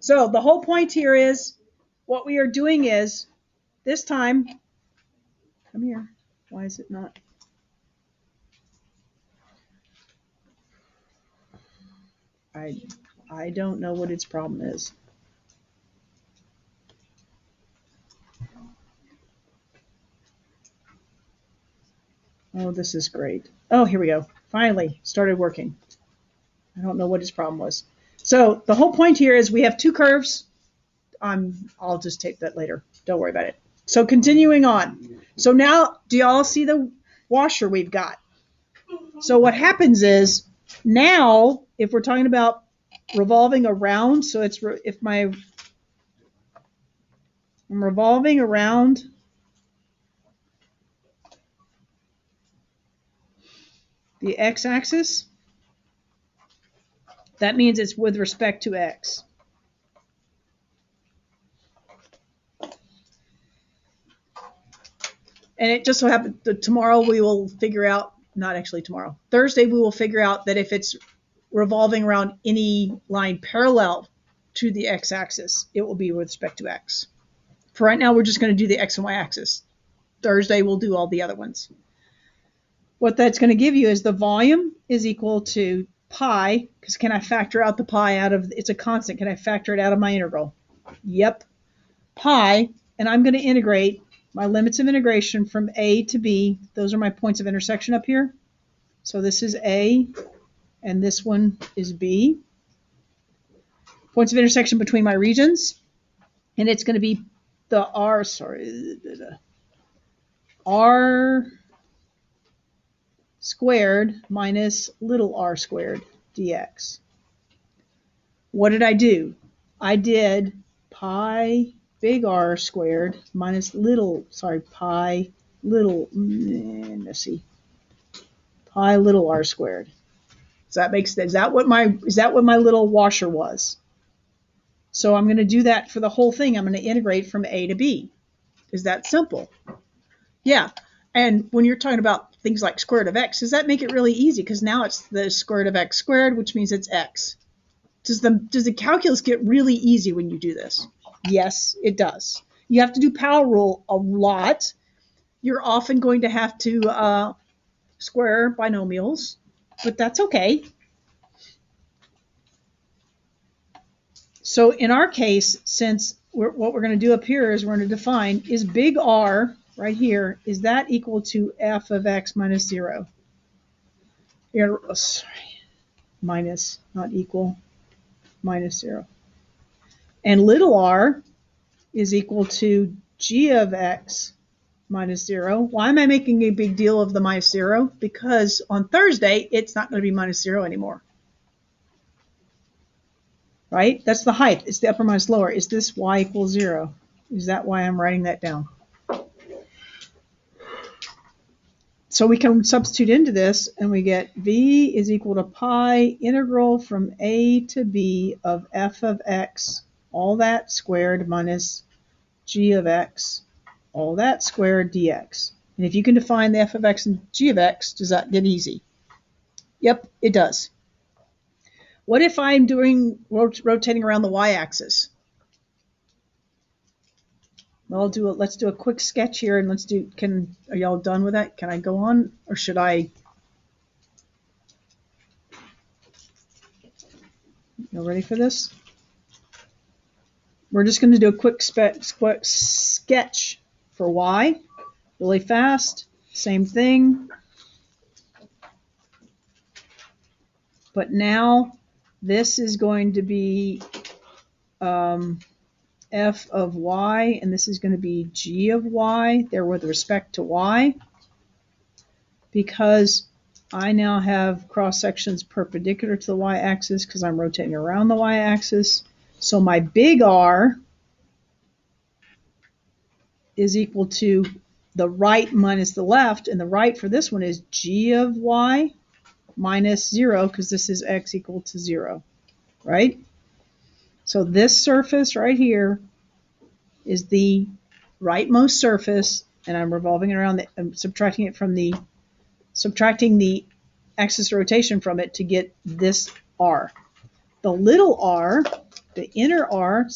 So the whole point here is what we are doing is this time, come here. Why is it not? I don't know what its problem is. Oh, this is great. Oh, here we go. Finally started working. I don't know what his problem was. So the whole point here is we have two curves. I'll just tape that later. Don't worry about it. So continuing on. So now, do y'all see the washer we've got? So what happens is now, if we're talking about revolving around, so it's if I'm revolving around the x-axis, that means it's with respect to x. And it just so happens that tomorrow we will figure out, not actually tomorrow, Thursday we will figure out that if it's revolving around any line parallel to the x-axis, it will be with respect to x. For right now, we're just going to do the x and y axis. Thursday we'll do all the other ones. What that's going to give you is the volume is equal to pi, because can I factor out the pi out of, it's a constant, can I factor it out of my integral? Yep, pi, and I'm going to integrate my limits of integration from a to b. Those are my points of intersection up here. So this is a, and this one is b. Points of intersection between my regions, and it's going to be the r squared minus little r squared dx. What did I do? I did pi big R squared minus pi little, let's see, pi little r squared. Does that make sense? Is that what my little washer was? So I'm going to do that for the whole thing. I'm going to integrate from a to b. Is that simple? Yeah. And when you're talking about things like square root of x, does that make it really easy? Because now it's the square root of x squared, which means it's x. Does the calculus get really easy when you do this? Yes, it does. You have to do power rule a lot. You're often going to have to square binomials, but that's okay. So in our case, since what we're going to do up here is we're going to define, is big R right here, is that equal to f of x minus 0? Minus, not equal, minus 0. And little r is equal to g of x minus 0. Why am I making a big deal of the minus 0? Because on Thursday, it's not going to be minus 0 anymore. Right? That's the height. It's the upper minus lower. Is this y equals 0? Is that why I'm writing that down? So we can substitute into this, and we get v is equal to pi integral from a to b of f of x, all that squared minus g of x, all that squared dx. And if you can define the f of x and g of x, does that get easy? Yep, it does. What if I'm doing rotating around the y-axis? Well, let's do a quick sketch here, and are y'all done with that? Can I go on, or should I? You ready for this? We're just going to do a quick sketch for y, really fast, same thing. But now this is going to be f of y, and this is going to be g of y. They're with respect to y, because I now have cross sections perpendicular to the y-axis because I'm rotating around the y-axis. So my big R is equal to the right minus the left, and the right for this one is g of y minus 0, because this is x equal to 0, right? So this surface right here is the rightmost surface, and I'm revolving around I'm subtracting the axis of rotation from it to get this r. The little r the inner r